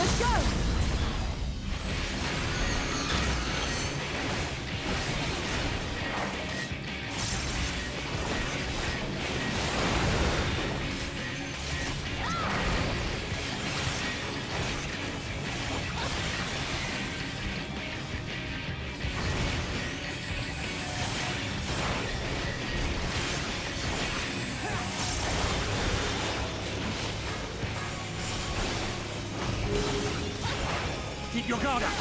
Let's go! Keep your guard up.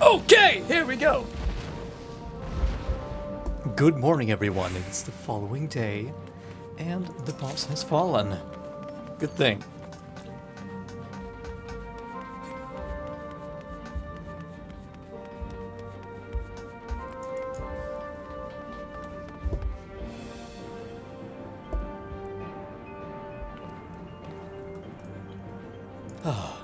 Okay, here we go. Good morning, everyone. It's the following day, and the boss has fallen. Good thing. Ah.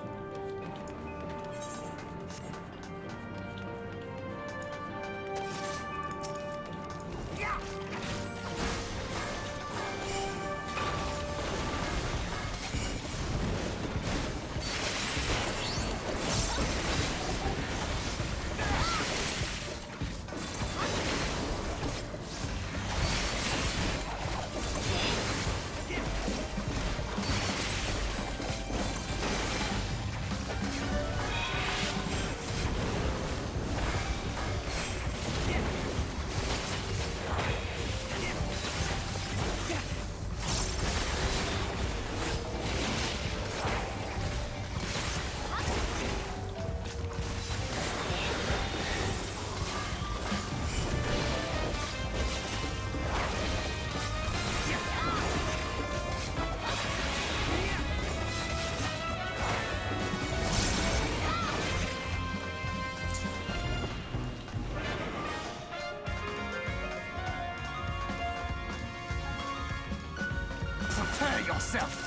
Prepare yourself!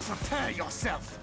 Prepare yourself!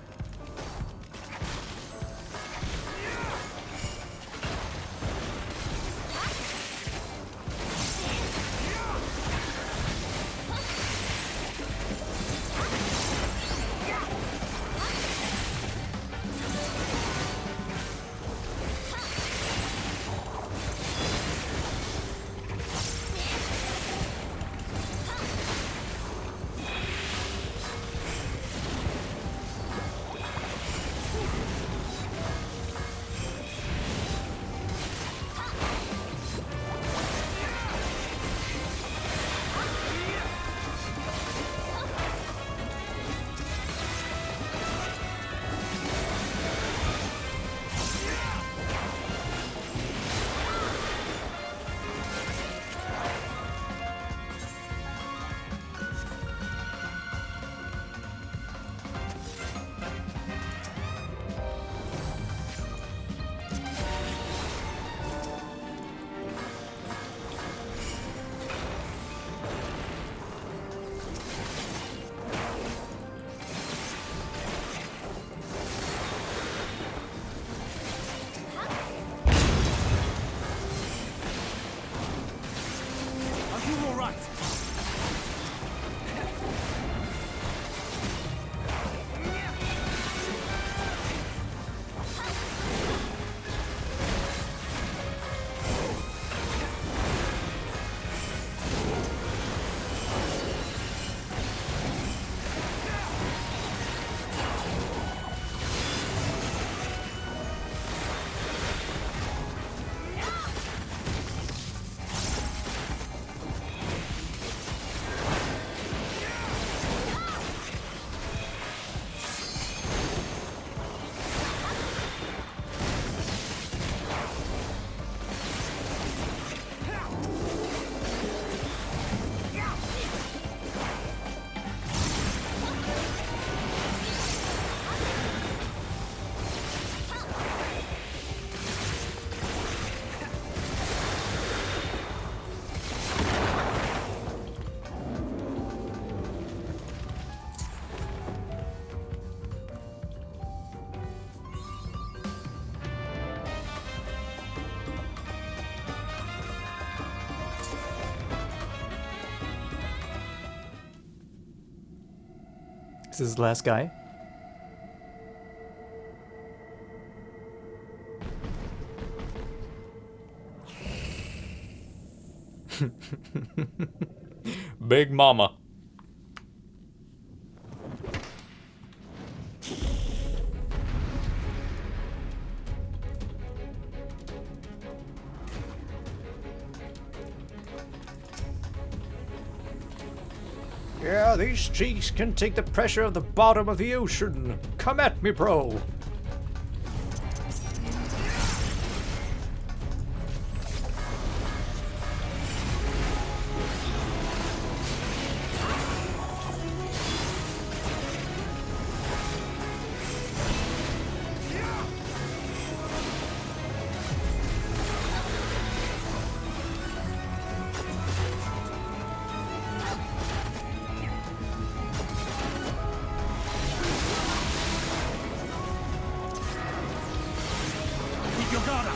Is this the last guy? Big Mama. Yeah, these cheeks can take the pressure of the bottom of the ocean. Come at me, bro. Keep your guard up!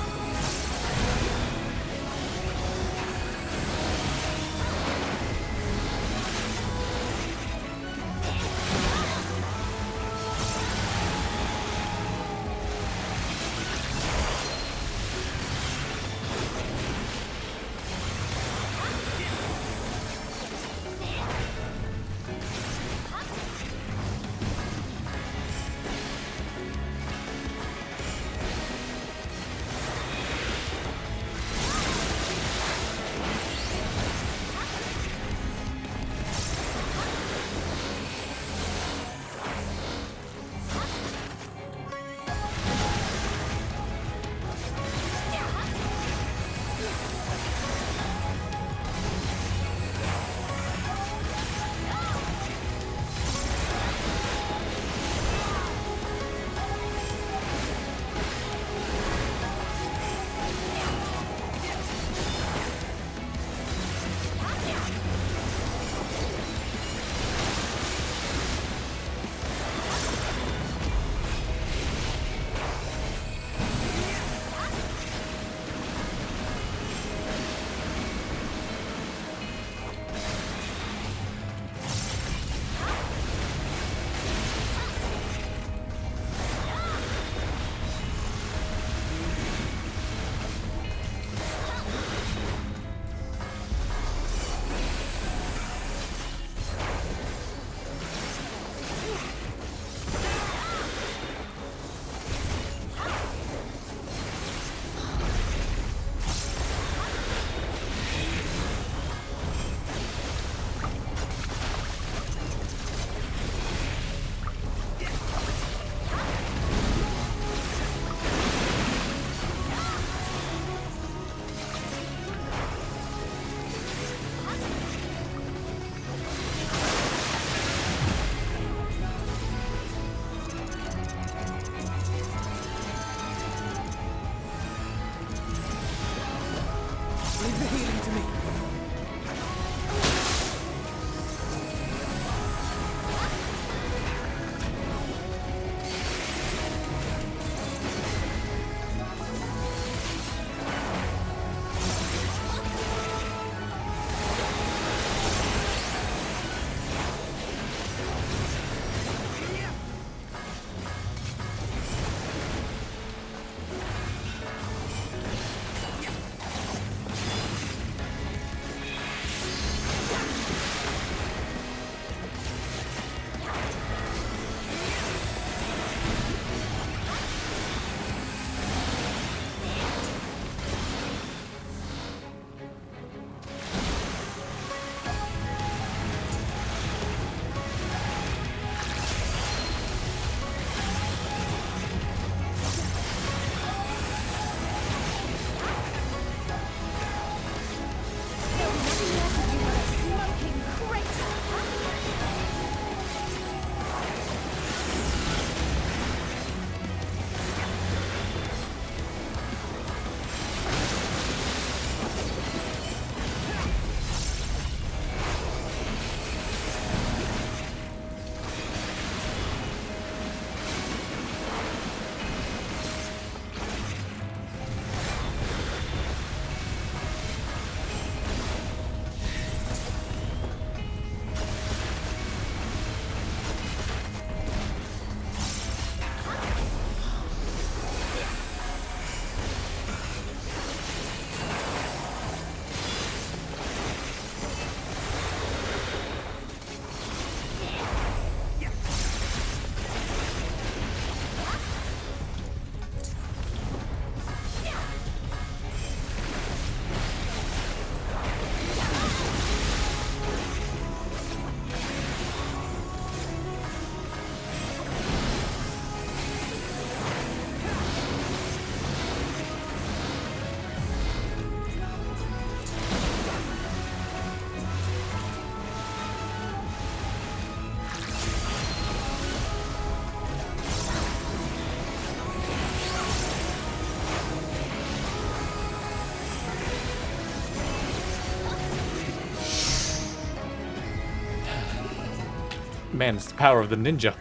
Man, it's the power of the ninja.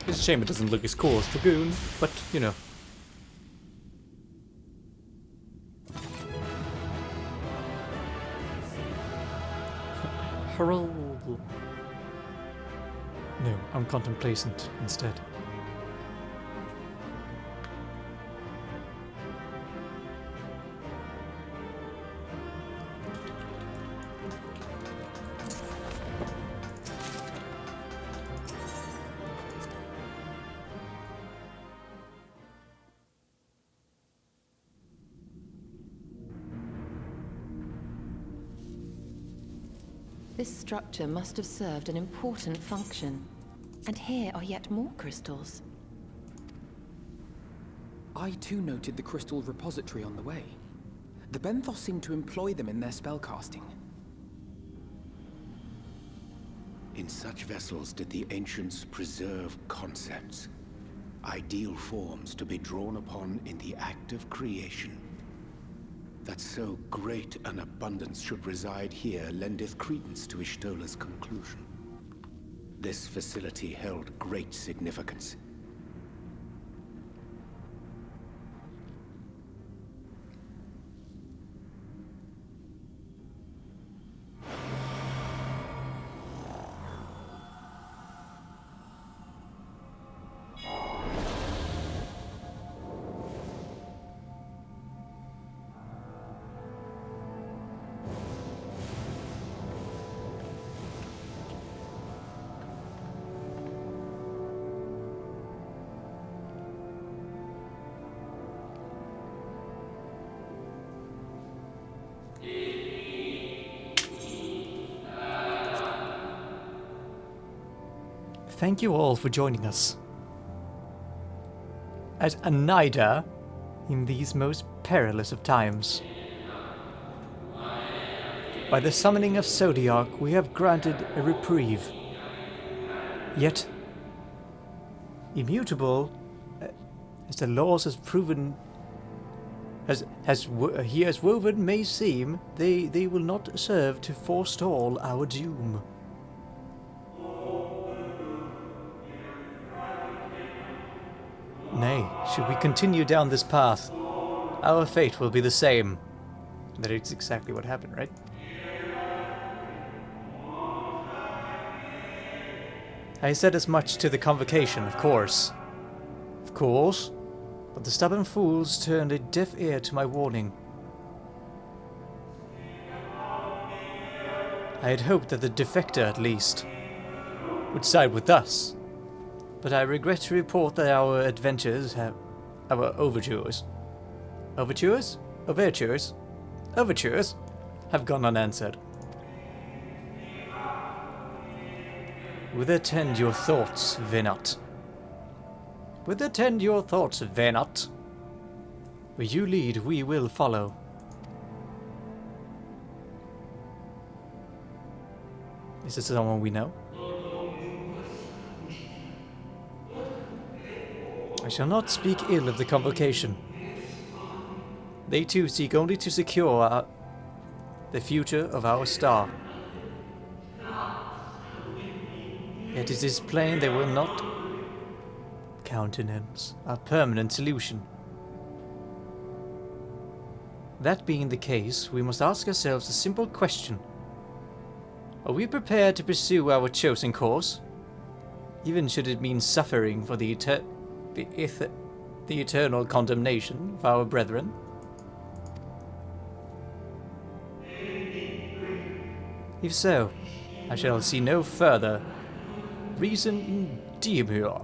It's a shame it doesn't look as cool as Dragoon, but you know. Harold. No, I'm contemplacent instead. This structure must have served an important function. And here are yet more crystals. I too noted the crystal repository on the way. The Benthos seem to employ them in their spellcasting. In such vessels did the ancients preserve concepts, ideal forms to be drawn upon in the act of creation. That so great an abundance should reside here lendeth credence to Yshtola's conclusion. This facility held great significance. Thank you all for joining us at Hydaelyn in these most perilous of times. By the summoning of Zodiac, we have granted a reprieve. Yet, immutable, as the laws has proven, as he has woven may seem, they will not serve to forestall our doom. Nay, should we continue down this path, our fate will be the same. That is exactly what happened, right? I said as much to the convocation, of course. Of course. But the stubborn fools turned a deaf ear to my warning. I had hoped that the defector, at least, would side with us. But I regret to report that our adventures have... our overtures... Overtures? Overtures? Overtures? Have gone unanswered. Whither tend your thoughts, Venat? Whither tend your thoughts, Venat? Where you lead, we will follow. Is this someone we know? I shall not speak ill of the convocation. They too seek only to secure the future of our star. Yet it is plain they will not countenance a permanent solution. That being the case, we must ask ourselves a simple question. Are we prepared to pursue our chosen course? Even should it mean suffering for the eternal condemnation of our brethren? If so, I shall see no further reason in demur.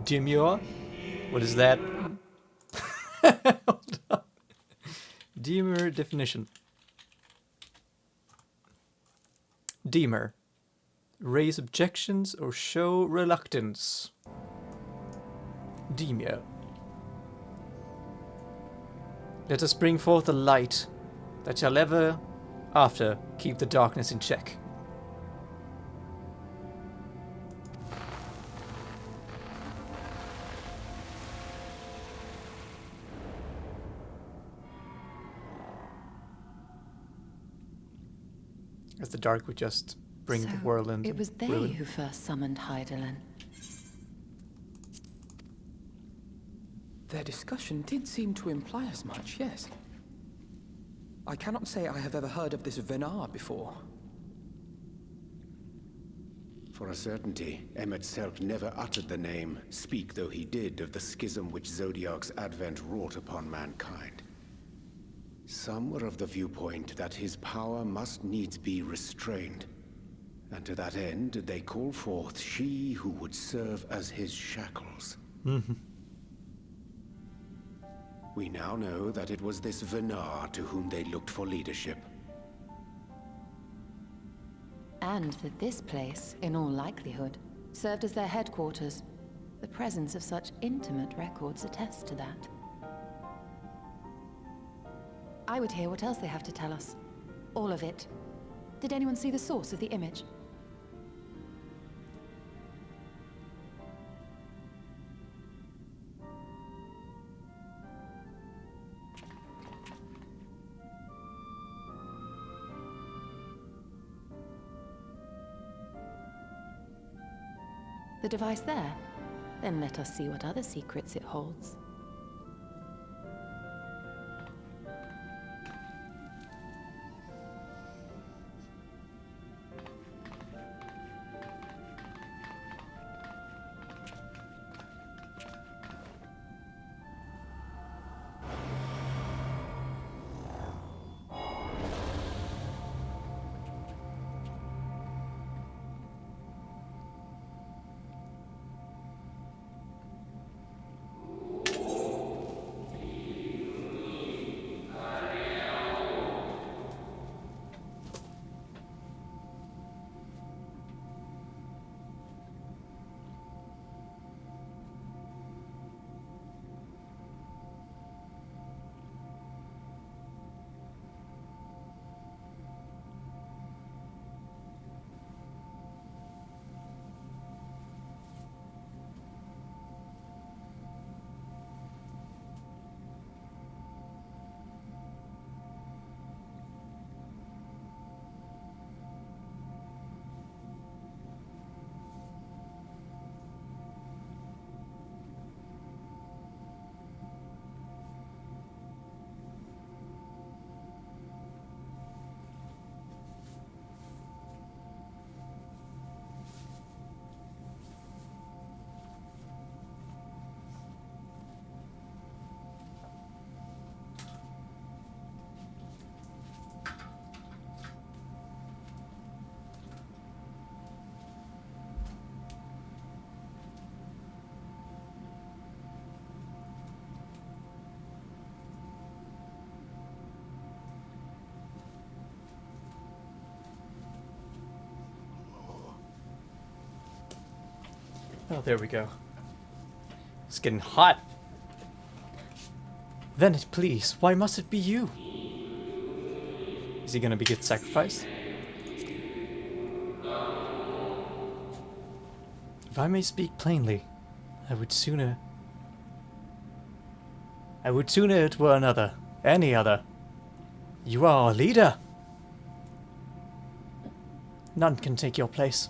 Demur? What is that? Hold on. Demur definition. Demur. Raise objections or show reluctance. Demur. Let us bring forth a light that shall ever after keep the darkness in check. As the dark would just bring the world into it was they ruin. who first summoned Hydaelyn. Their discussion did seem to imply as much, yes. I cannot say I have ever heard of this Venar before. For a certainty, Emmett Selk never uttered the name, speak though he did of the schism which Zodiark's advent wrought upon mankind. Some were of the viewpoint that his power must needs be restrained, and to that end they call forth she who would serve as his shackles. We now know that it was this Venar to whom they looked for leadership. And that this place, in all likelihood, served as their headquarters. The presence of such intimate records attests to that. I would hear what else they have to tell us. All of it. Did anyone see the source of the image? The device there? Then let us see what other secrets it holds. Oh, there we go. It's getting hot. Venet, please, why must it be you? Is he gonna get sacrificed? If I may speak plainly, I would sooner it were another, any other. You are our leader. None can take your place.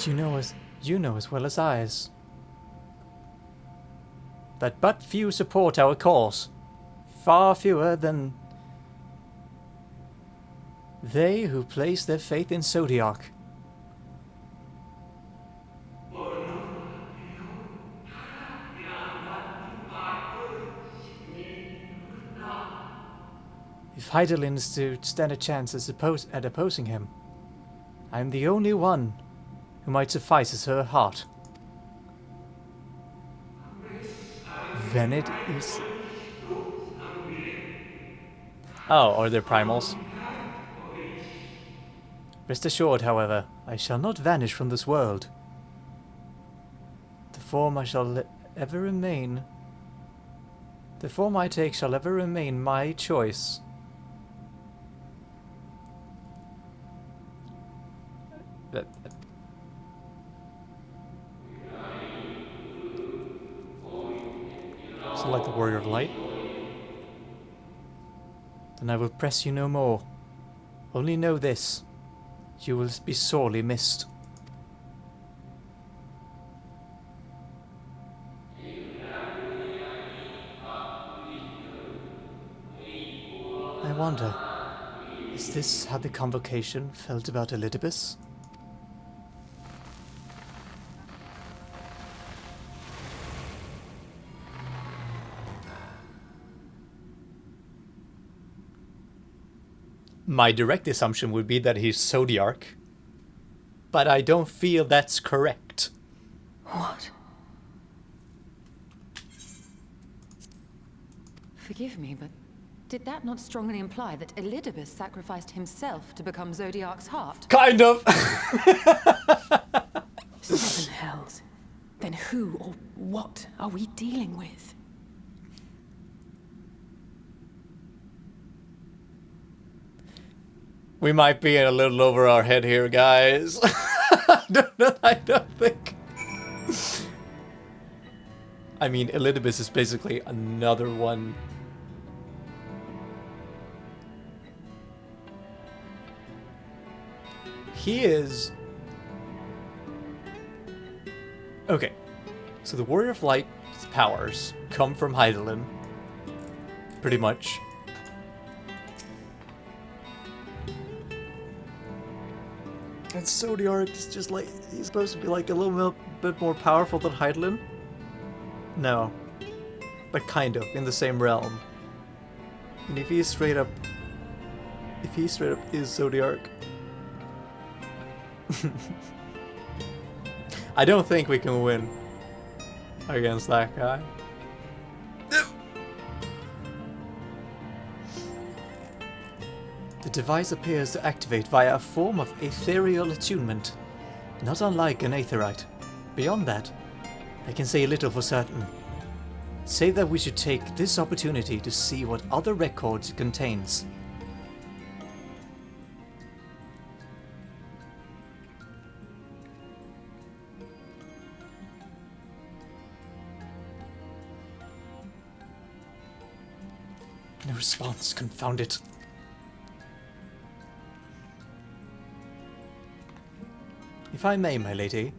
You know as well as I that but few support our cause. Far fewer than they who place their faith in Zodiark. If Hydaelyn is to stand a chance at opposing him, I am the only one who might suffice as her heart. Venet is... Oh, are there primals? Rest assured, however, I shall not vanish from this world. The form I shall ever remain... The form I take shall ever remain my choice. So like the Warrior of Light. then I will press you no more. Only know this. You will be sorely missed. I wonder, is this how the Convocation felt about Elidibus? My direct assumption would be that he's Zodiarch, but I don't feel that's correct. What? Forgive me, but did that not strongly imply that Elidibus sacrificed himself to become Zodiarch's heart? Kind of! 7 hells. Then who or what are we dealing with? We might be a little over our head here, guys. I don't think. I mean, Elidibus is basically another one. He is... Okay. So the Warrior of Light's powers come from Hydaelyn. Pretty much. And Zodiarch is just like, he's supposed to be like a little bit more powerful than Hydaelyn? No. But kind of, in the same realm. And if he straight up is Zodiarch. I don't think we can win against that guy. The device appears to activate via a form of ethereal attunement, not unlike an aetherite. Beyond that, I can say little for certain, save that we should take this opportunity to see what other records it contains. No response, confound it. If I may, my lady,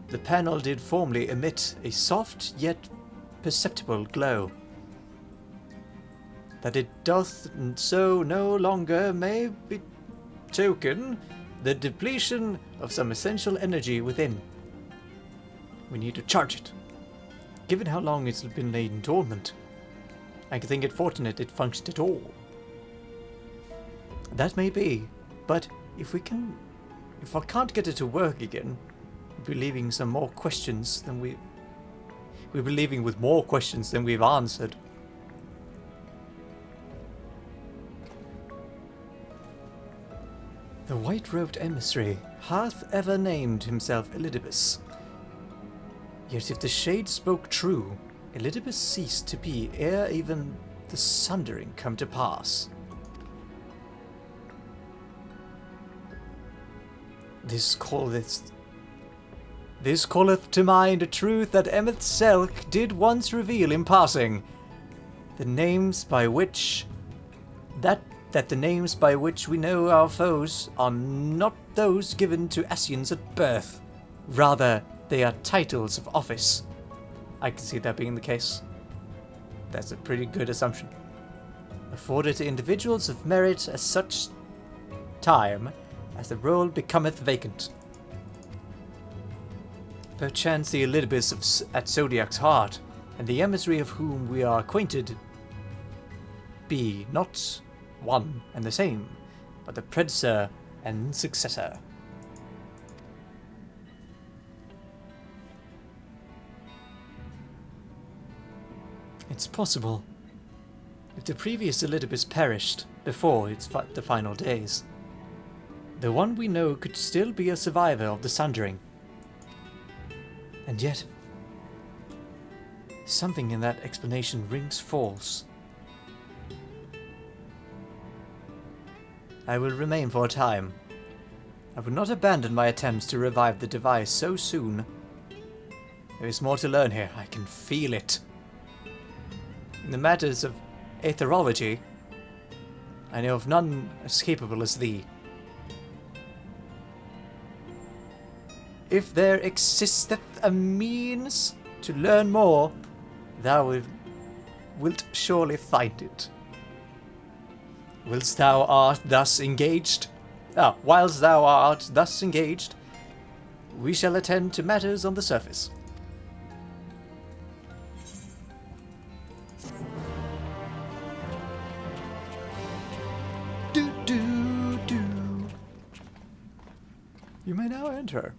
the panel did formerly emit a soft yet perceptible glow. That it doth so no longer may betoken the depletion of some essential energy within. We need to charge it. Given how long it's been laid dormant, I think it fortunate it functioned at all. That may be, but if I can't get it to work again, we'll be leaving some more questions than we'll be leaving with more questions than we've answered. The white-robed emissary hath ever named himself Elidibus. Yet if the shade spoke true, Elidibus ceased to be ere even the sundering come to pass. This calleth to mind a truth that Emeth Selk did once reveal in passing. The names by which the names by which we know our foes are not those given to Ascians at birth. Rather, they are titles of office. I can see that being the case. That's a pretty good assumption. Afforded to individuals of merit at such time as the role becometh vacant. Perchance the Elidibus at Zodiac's heart, and the emissary of whom we are acquainted, be not one and the same, but the predecessor and successor. It's possible. If the previous Elidibus perished before the final days, the one we know could still be a survivor of the Sundering. And yet, something in that explanation rings false. I will remain for a time. I would not abandon my attempts to revive the device so soon. There is more to learn here. I can feel it. In the matters of aetherology, I know of none as capable as thee. If there existeth a means to learn more, thou wilt surely find it. Whilst thou art thus engaged, we shall attend to matters on the surface. You may now enter.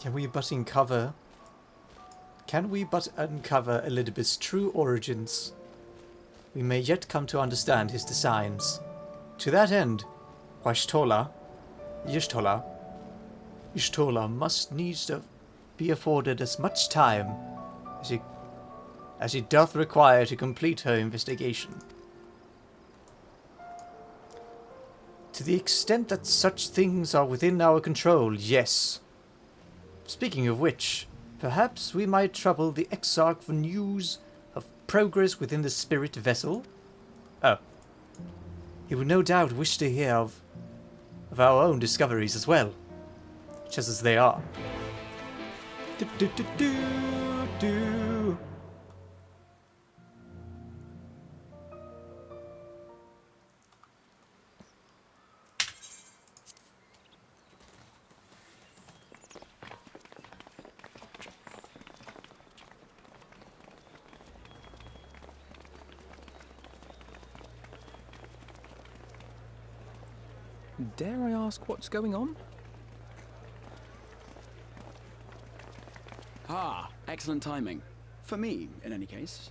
Can we but uncover Elizabeth's true origins, we may yet come to understand his designs. To that end, Y'shtola must needs be afforded as much time as he doth require to complete her investigation. To the extent that such things are within our control, yes. Speaking of which, perhaps we might trouble the Exarch for news of progress within the spirit vessel? Oh. He would no doubt wish to hear of our own discoveries as well, just as they are. Dare I ask what's going on? Ah, excellent timing. For me, in any case.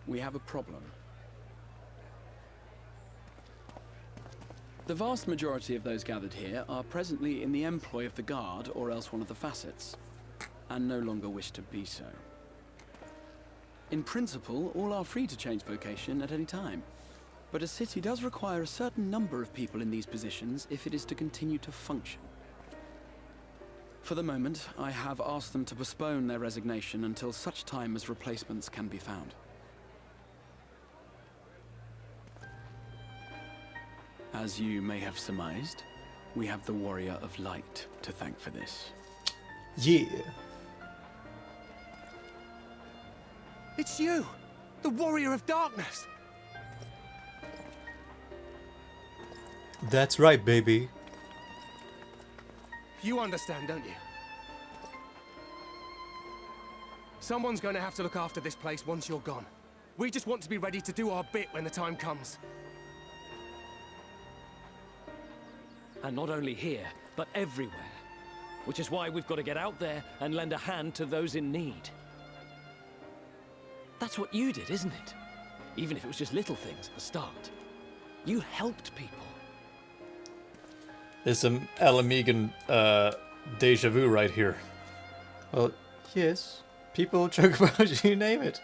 We have a problem. The vast majority of those gathered here are presently in the employ of the Guard or else one of the facets, and no longer wish to be so. In principle, all are free to change vocation at any time. But a city does require a certain number of people in these positions if it is to continue to function. For the moment, I have asked them to postpone their resignation until such time as replacements can be found. As you may have surmised, we have the Warrior of Light to thank for this. Yeah. It's you! The Warrior of Darkness! That's right, baby. You understand, don't you? Someone's going to have to look after this place once you're gone. We just want to be ready to do our bit when the time comes. And not only here, but everywhere. Which is why we've got to get out there and lend a hand to those in need. That's what you did, isn't it? Even if it was just little things at the start. You helped people. There's some Alan Megan deja vu right here. Well, yes. People joke about you name it.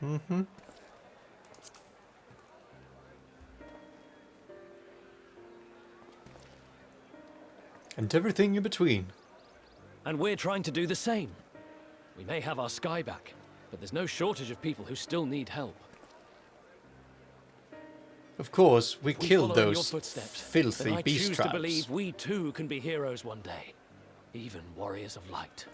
Mm-hmm. And everything in between. And we're trying to do the same. We may have our sky back, but there's no shortage of people who still need help. Of course, we If we killed follow in your those footsteps, filthy then I beast choose traps. to believe we too can be heroes one day. Even warriors of light.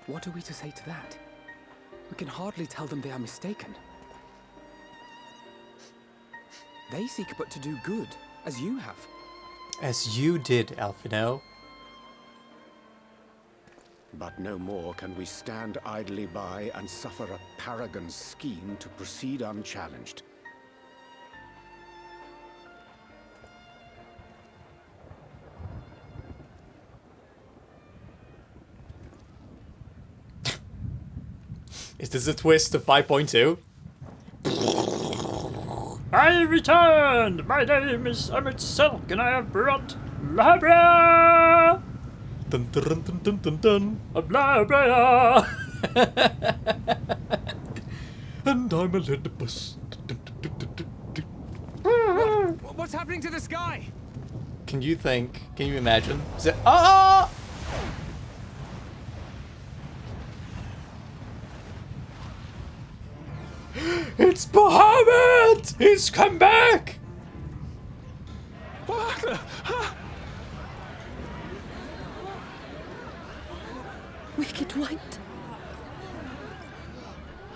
What are we to say to that? We can hardly tell them they are mistaken. They seek but to do good, as you have. As you did, Alphino. But no more can we stand idly by and suffer a paragon's scheme to proceed unchallenged. Is this a twist of 5.2? I returned! My name is Emmett Silk, and I have brought Labra! Dun dun dun dun dun dun dun! A Labra! And I'm a little bus. What's happening to the sky? Can you imagine? Is it. Ah! It's Bahamut! He's come back! Wicked White.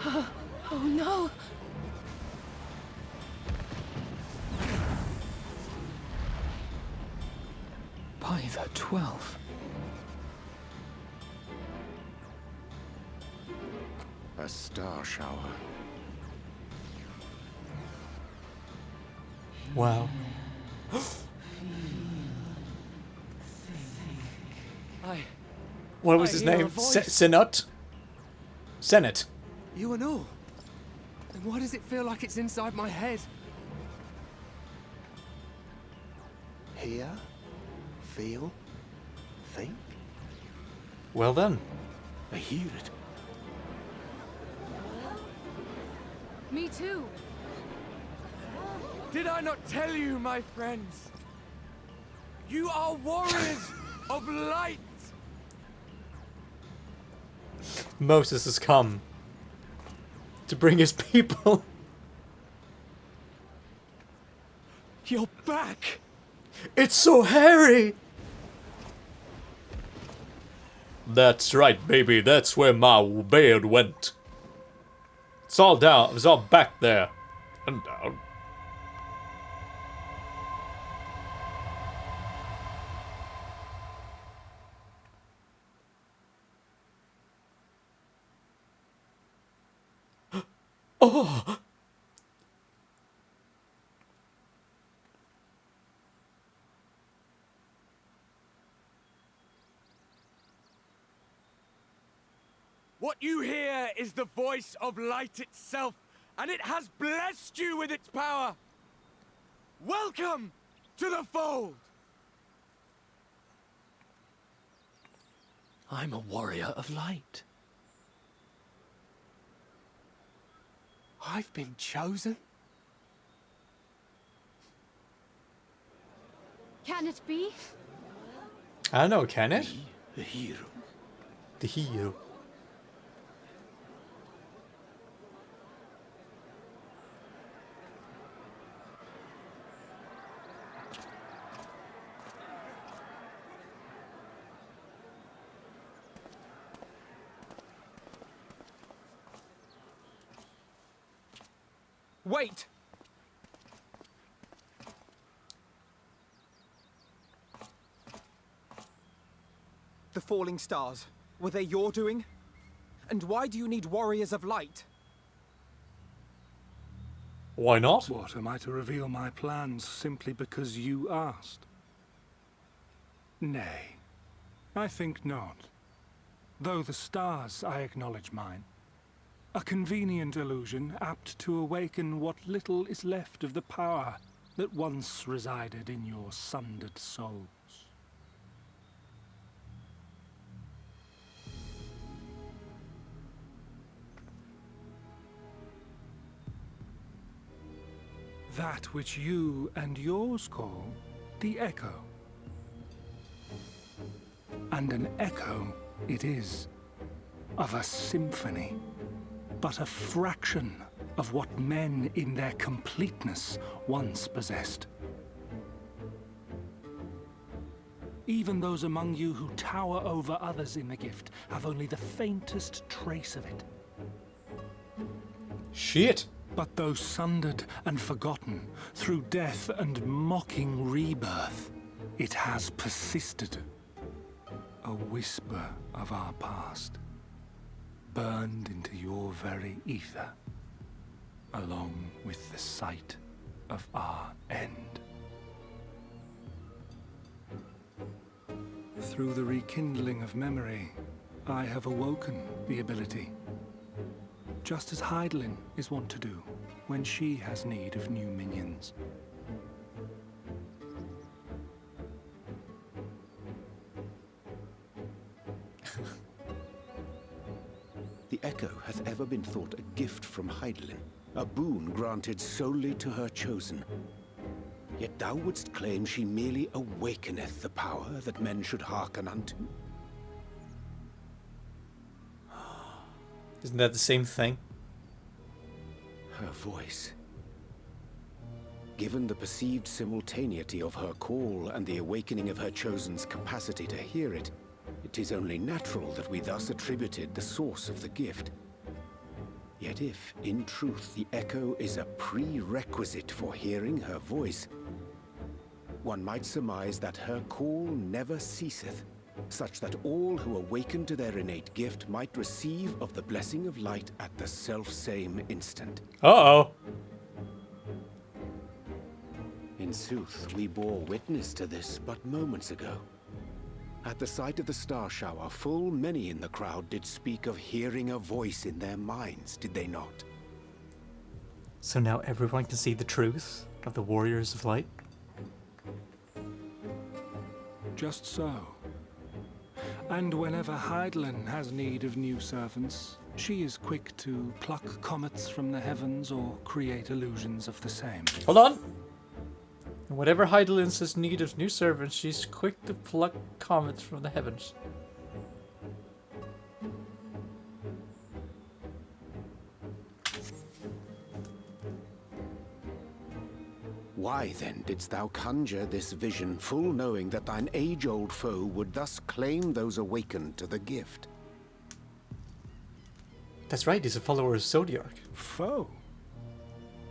Oh no. By the 12th. A star shower. Wow. What was his hear a name? voice. Senate? Senate. You and all. Then why does it feel like it's inside my head? Hear, feel, think. Well then. I hear it. Me too. Did I not tell you, my friends? You are warriors of light! Moses has come to bring his people. You're back! It's so hairy! That's right, baby. That's where my beard went. It's all down. It was all back there. And down. Oh! What you hear is the voice of light itself, and it has blessed you with its power. Welcome to the fold! I'm a warrior of light. I've been chosen? Can it be? I don't know, can it? The hero. The hero. Wait! The falling stars, were they your doing? And why do you need warriors of light? Why not? What, am I to reveal my plans simply because you asked? Nay, I think not. Though the stars, I acknowledge mine. A convenient illusion, apt to awaken what little is left of the power that once resided in your sundered souls. That which you and yours call the echo. And an echo it is, of a symphony, but a fraction of what men in their completeness once possessed. Even those among you who tower over others in the gift have only the faintest trace of it. Shit. But though sundered and forgotten through death and mocking rebirth, it has persisted. A whisper of our past, burned into your very ether, along with the sight of our end. Through the rekindling of memory, I have awoken the ability. just as Hydaelyn is wont to do when she has need of new minions. The Echo hath ever been thought a gift from Hydaelyn, a boon granted solely to her chosen. Yet thou wouldst claim she merely awakeneth the power that men should hearken unto? Isn't that the same thing? Her voice. Given the perceived simultaneity of her call and the awakening of her chosen's capacity to hear it, it is only natural that we thus attributed the source of the gift. Yet if, in truth, the Echo is a prerequisite for hearing her voice, one might surmise that her call never ceaseth, such that all who awaken to their innate gift might receive of the blessing of light at the self-same instant. Uh-oh. In sooth, we bore witness to this but moments ago. At the sight of the star shower, full many in the crowd did speak of hearing a voice in their minds, did they not? So now everyone can see the truth of the Warriors of Light? Just so. And whenever Hydaelyn has need of new servants, she is quick to pluck comets from the heavens or create illusions of the same. Hold on! And whenever Hydaelyn has need of new servants, she's quick to pluck comets from the heavens. Why then didst thou conjure this vision, full knowing that thine age-old foe would thus claim those awakened to the gift? That's right, he's a follower of Zodiac. Foe?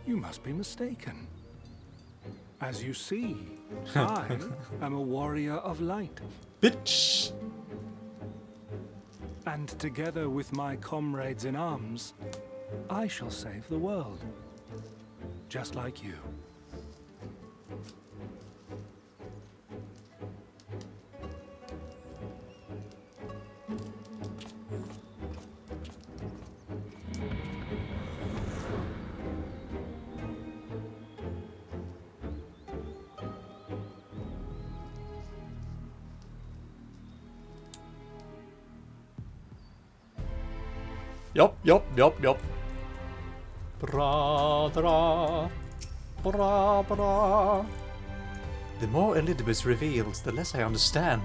You must be mistaken. As you see, I am a warrior of light. Bitch! And together with my comrades in arms, I shall save the world. Just like you. Yup. Bra, bra, bra, bra. The more Elizabeth reveals, the less I understand.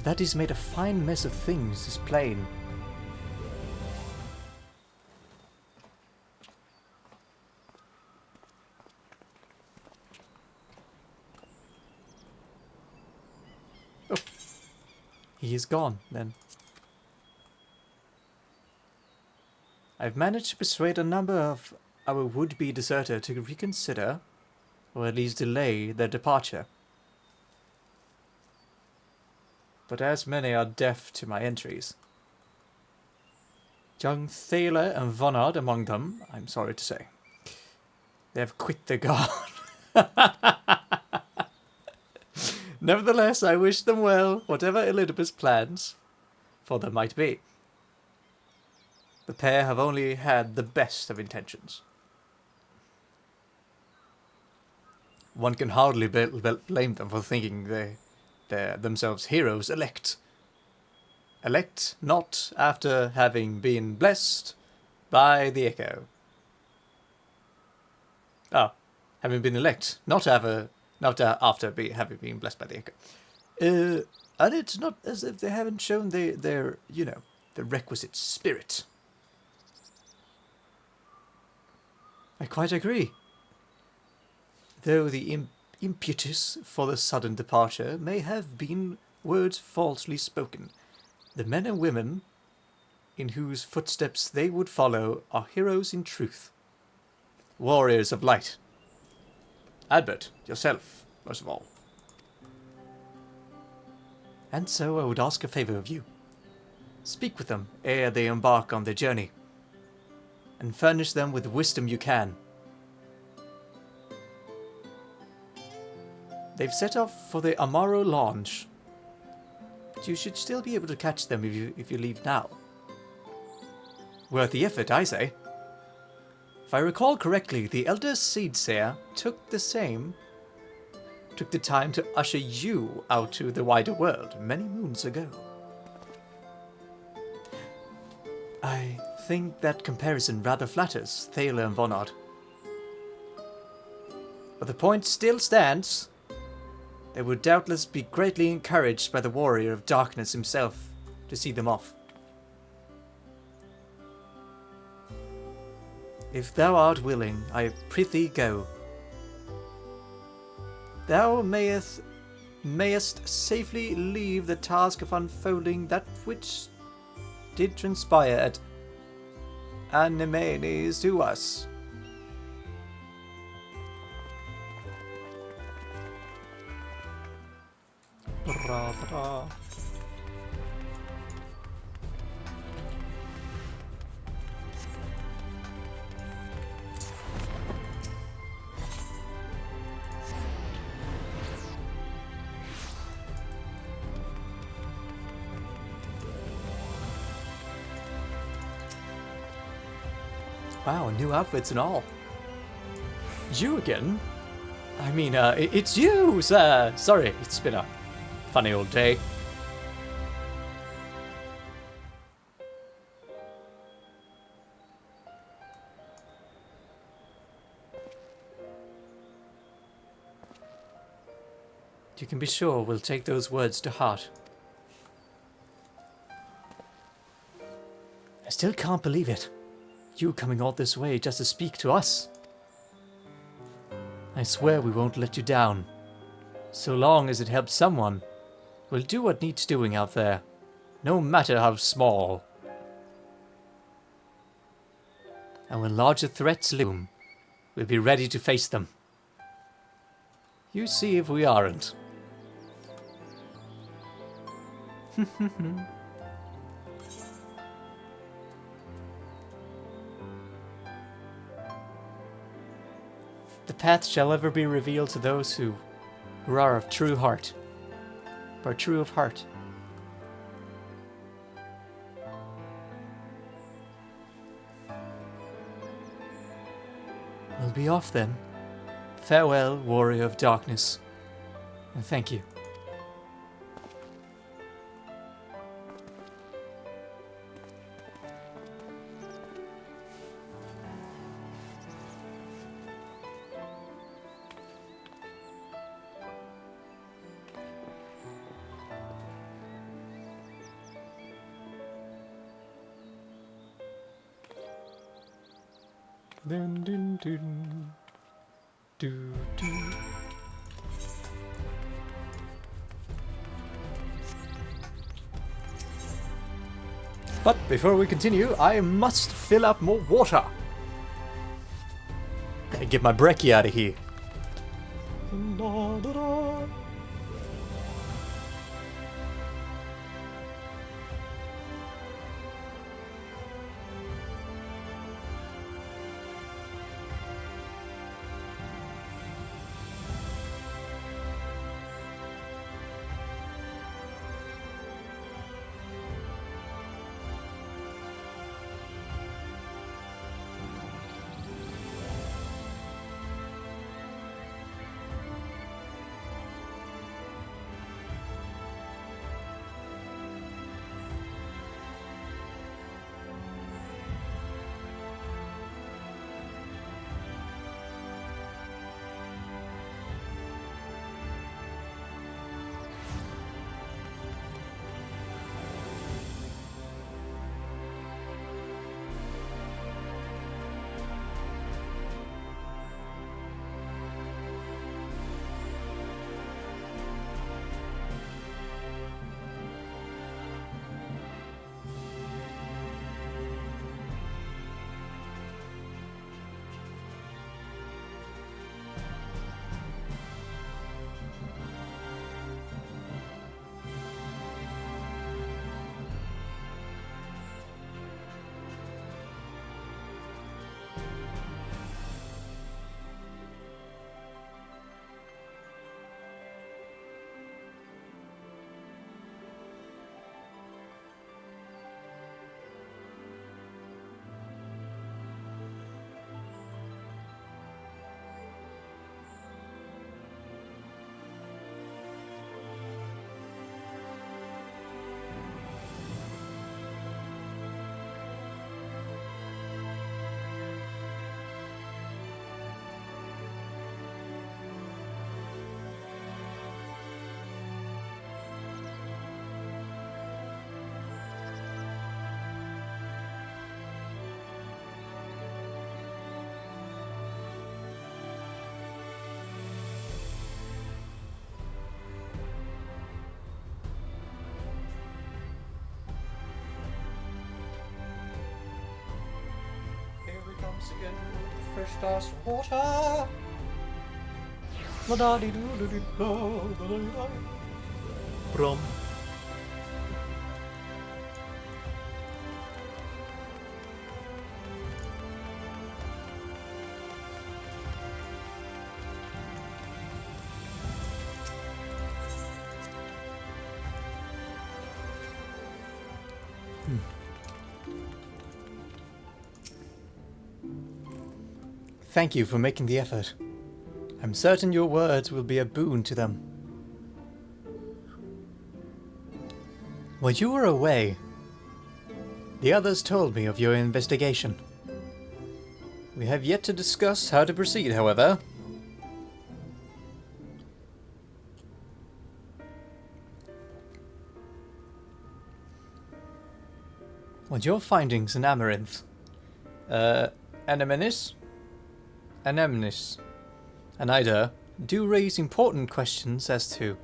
That he's made a fine mess of things is plain. Oh. He is gone, then. I've managed to persuade a number of our would-be deserter to reconsider, or at least delay, their departure. But as many are deaf to my entries. Young Thaler and Vonard among them, I'm sorry to say. They have quit the guard. Nevertheless, I wish them well, whatever Elidibus' plans for them might be. The pair have only had the best of intentions. One can hardly blame them for thinking they're themselves heroes elect. Elect not after having been blessed by the Echo. Ah, having been elect, not after having been blessed by the Echo. And it's not as if they haven't shown their the requisite spirit. I quite agree. Though the impetus for the sudden departure may have been words falsely spoken, the men and women in whose footsteps they would follow are heroes in truth. Warriors of light. Albert, yourself, most of all. And so I would ask a favor of you. Speak with them ere they embark on their journey, and furnish them with wisdom you can. They've set off for the Amaro launch, but you should still be able to catch them if you leave now. worth the effort, I say. If I recall correctly, the Elder Seedseer took the time to usher you out to the wider world many moons ago. I think that comparison rather flatters Thaler and Vonard. But the point still stands. They would doubtless be greatly encouraged by the Warrior of Darkness himself to see them off. If thou art willing, I prithee go. Thou mayest safely leave the task of unfolding that which did transpire at Anemenes to us. Wow, new outfits and all. You again? I mean, it's you, sir! Sorry, it's been a funny old day. You can be sure we'll take those words to heart. I still can't believe it. You coming all this way just to speak to us. I swear we won't let you down. So long as it helps someone, we'll do what needs doing out there, no matter how small. And when larger threats loom, we'll be ready to face them. You see if we aren't. The path shall ever be revealed to those who are of true heart, are true of heart. We'll be off then. Farewell, Warrior of Darkness, and thank you. Dun, dun, dun. Do, do. But before we continue, I must fill up more water. And get my brekkie out of here. once again with fresh glass of water. Brum. Thank you for making the effort. I'm certain your words will be a boon to them. While you were away, the others told me of your investigation. We have yet to discuss how to proceed, however. What your findings in Amaranth, Anemone, and Ida do raise important questions as to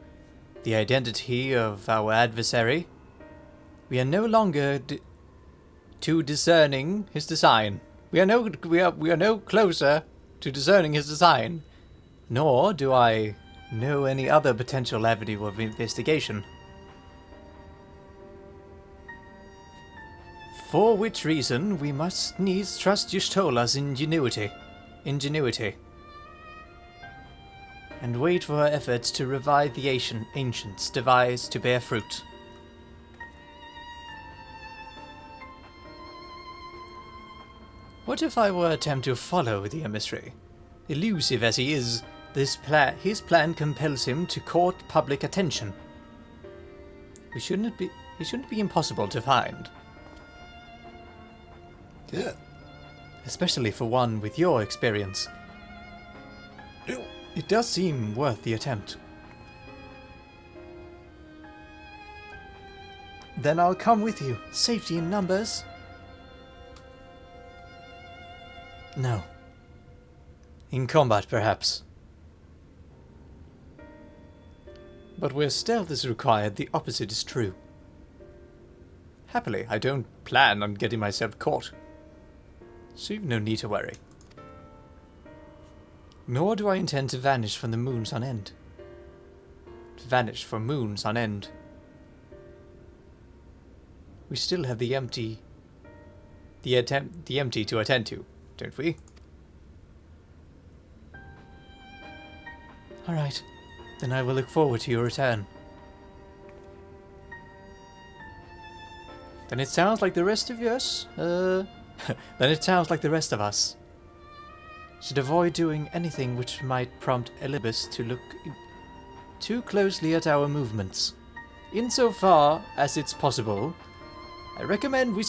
the identity of our adversary. We are no longer too discerning his design. We are no closer to discerning his design, nor do I know any other potential avenue of investigation. For which reason we must needs trust Y'shtola's ingenuity, and wait for her efforts to revive the ancients' device to bear fruit. What if I were to attempt to follow the emissary? Elusive as he is, his plan compels him to court public attention. He shouldn't be impossible to find. Yeah. Especially for one with your experience. It does seem worth the attempt. Then I'll come with you. Safety in numbers. No. In combat, perhaps. But where stealth is required, the opposite is true. Happily, I don't plan on getting myself caught. So you've no need to worry. Nor do I intend to vanish from the moons on end. We still have the empty to attend to, don't we? Alright, then I will look forward to your return. Then it sounds like the rest of us, should avoid doing anything which might prompt Elibus to look too closely at our movements. Insofar as it's possible, I recommend we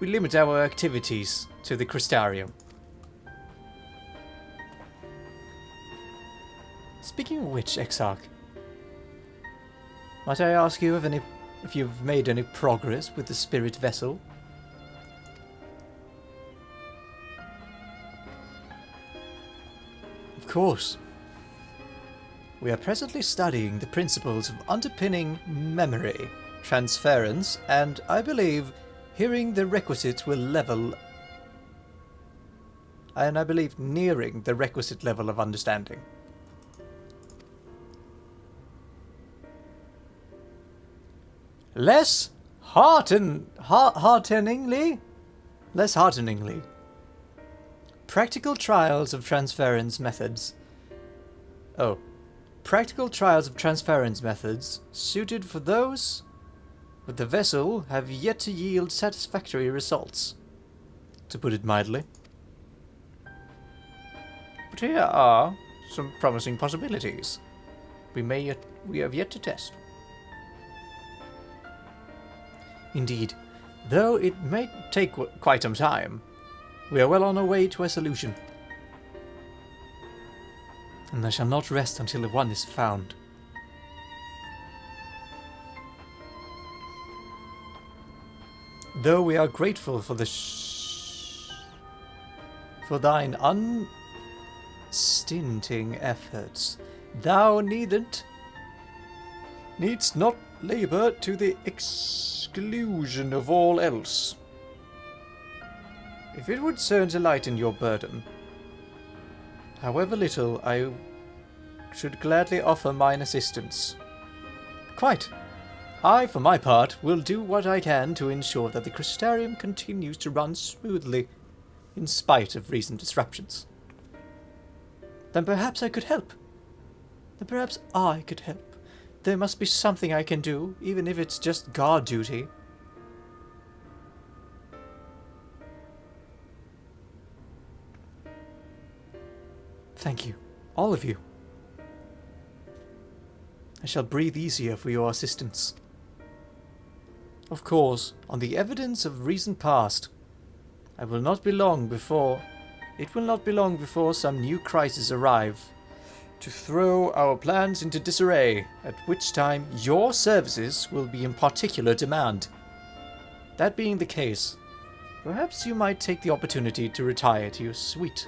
limit our activities to the Crystarium. Speaking of which, Exarch, might I ask you if you've made any progress with the spirit vessel? Of course. We are presently studying the principles of underpinning memory, transference, and I believe nearing the requisite level of understanding. Less hearteningly, practical trials of transference methods. Practical trials of transference methods suited for those with the vessel have yet to yield satisfactory results, to put it mildly. But here are some promising possibilities we have yet to test. Indeed, though it may take quite some time, we are well on our way to a solution. And I shall not rest until one is found. Though we are grateful for for thine unstinting efforts, thou needst not labour to the exclusion of all else. If it would serve to lighten your burden, however little, I should gladly offer mine assistance. Quite. I, for my part, will do what I can to ensure that the Crystarium continues to run smoothly, in spite of recent disruptions. Then perhaps I could help. There must be something I can do, even if it's just guard duty. Thank you, all of you. I shall breathe easier for your assistance. Of course, on the evidence of recent past, it will not be long before some new crisis arrive to throw our plans into disarray, at which time your services will be in particular demand. That being the case, perhaps you might take the opportunity to retire to your sweet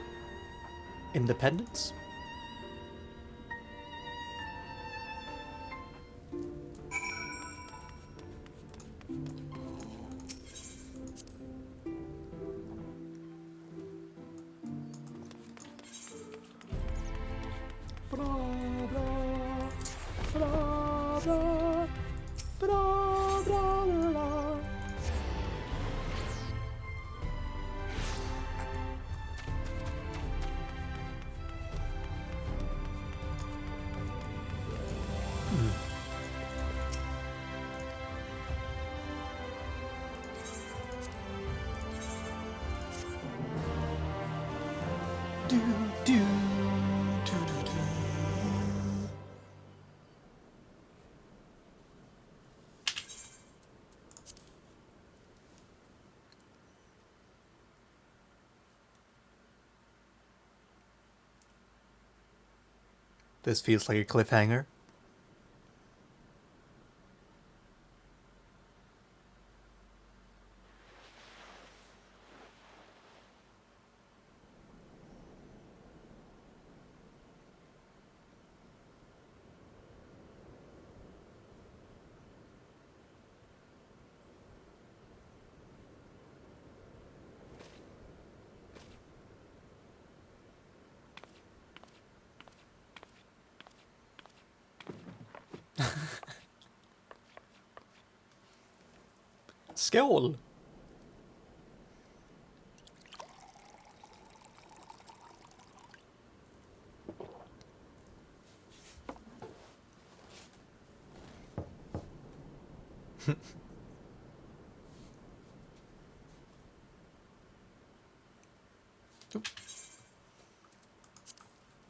independence. This feels like a cliffhanger. Skål!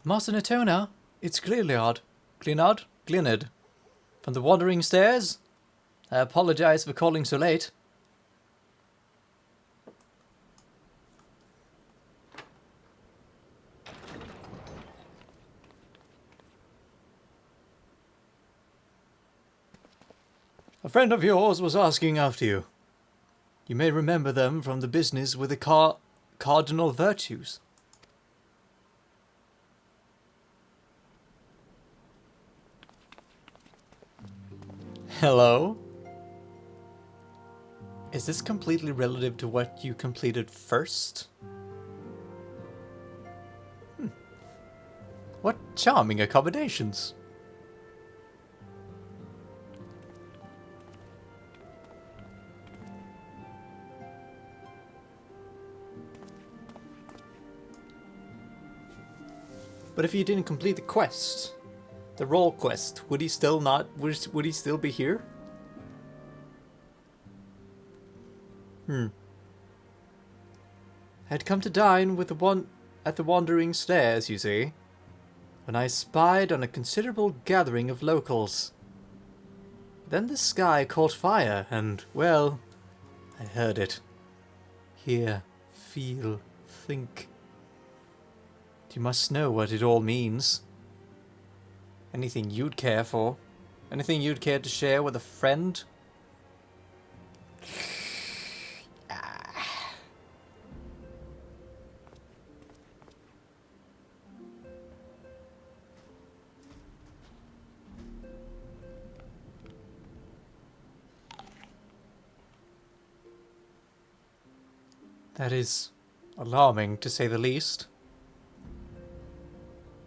Master Natona, it's Glynard, from the Wandering Stairs. I apologize for calling so late. A friend of yours was asking after you. You may remember them from the business with the cardinal virtues. Hello? Is this completely relative to what you completed first? What charming accommodations. But if you didn't complete the quest, the role quest, would he still be here? I'd come to dine with at the Wandering Stairs, you see, when I spied on a considerable gathering of locals. Then the sky caught fire, and, well, I heard it. Hear, feel, think. You must know what it all means. Anything you'd care for? Anything you'd care to share with a friend? That is alarming, to say the least.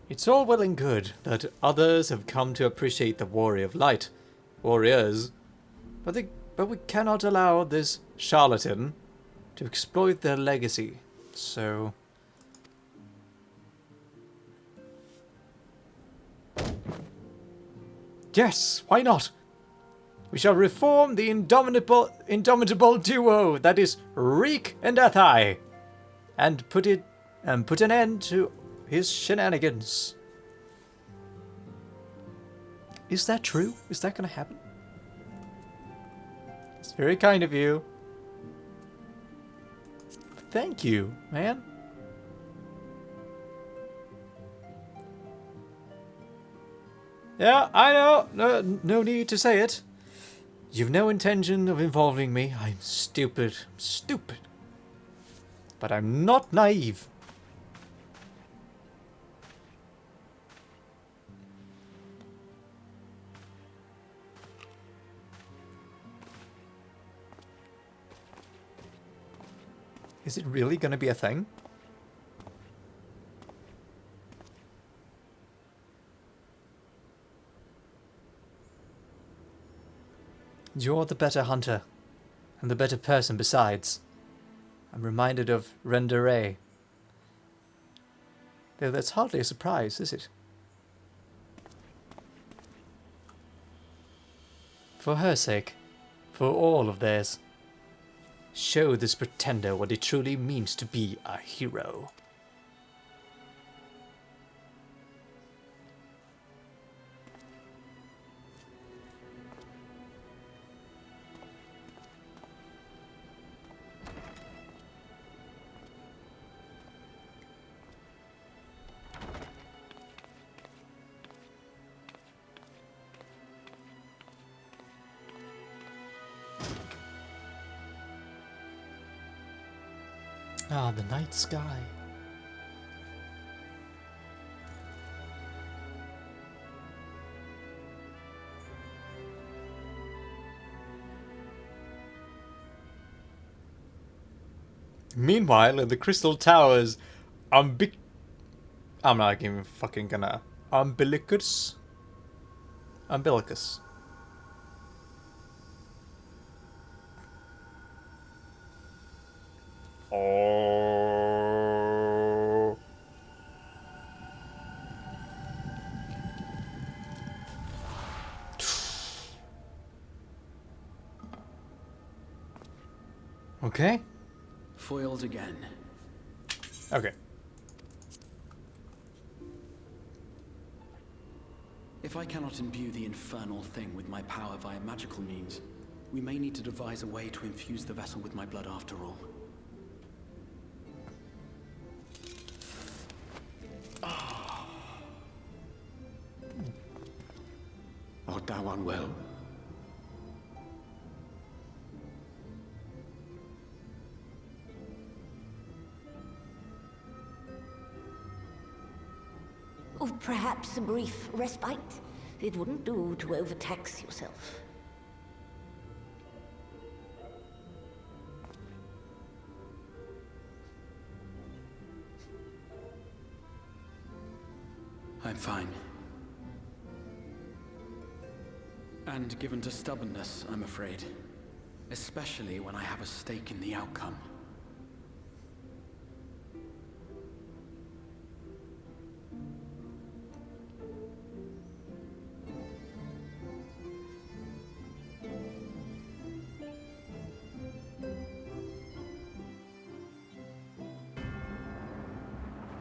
It's all well and good that others have come to appreciate the Warrior of Light, warriors, but we cannot allow this charlatan to exploit their legacy. So yes, why not? We shall reform the indomitable duo that is Reek and Athai, and put an end to his shenanigans. Is that true? Is that gonna happen? It's very kind of you. Thank you, man. Yeah, I know. No need to say it. You've no intention of involving me. I'm stupid. Stupid. But I'm not naive. Is it really going to be a thing? You're the better hunter, and the better person besides. I'm reminded of Renderay. Though that's hardly a surprise, is it? For her sake, for all of theirs, show this pretender what it truly means to be a hero. Ah, the night sky. Meanwhile, in the Crystal Towers, I'm not even fucking gonna... Umbilicus? Umbilicus. Oh. Okay. Foiled again. Okay. If I cannot imbue the infernal thing with my power via magical means, we may need to devise a way to infuse the vessel with my blood after all. Art thou unwell? Or perhaps a brief respite? It wouldn't do to overtax yourself. I'm fine. And given to stubbornness, I'm afraid. Especially when I have a stake in the outcome.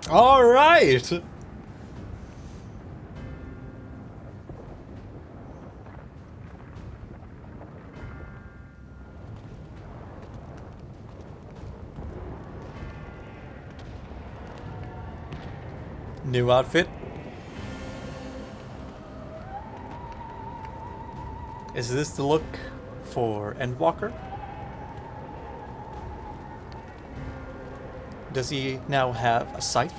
All right. New outfit. Is this the look for Endwalker? Does he now have a scythe?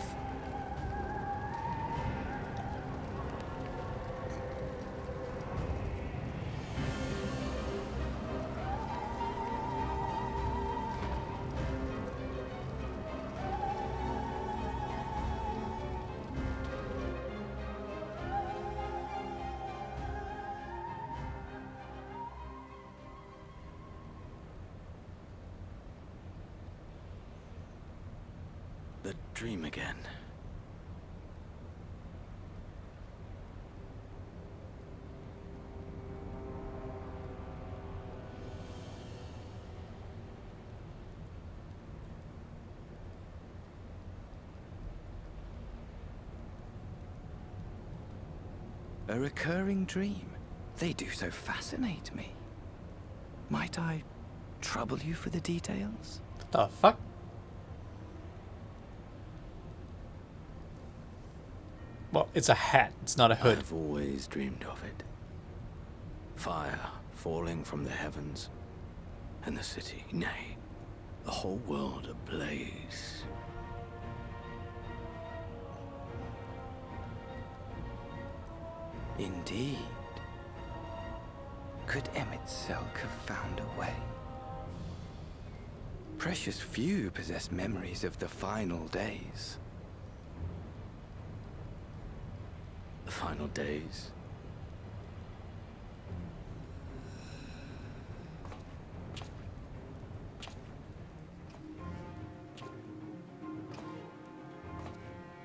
dream again. A recurring dream. They do so fascinate me. Might I trouble you for the details? What the fuck? Well, it's a hat, it's not a hood. I've always dreamed of it. Fire falling from the heavens, and the city, nay, the whole world ablaze. Indeed. Could Emmett Selk have found a way? Precious few possess memories of the final days. The final days.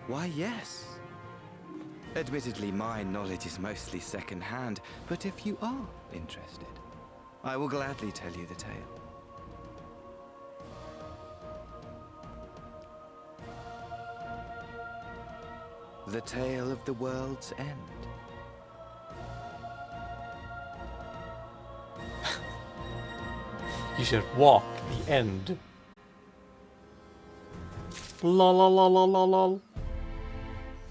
Why, yes. Admittedly, my knowledge is mostly second-hand, but if you are interested, I will gladly tell you the tale. The tale of the world's end. You should walk the end. Lol lol lol lol lol.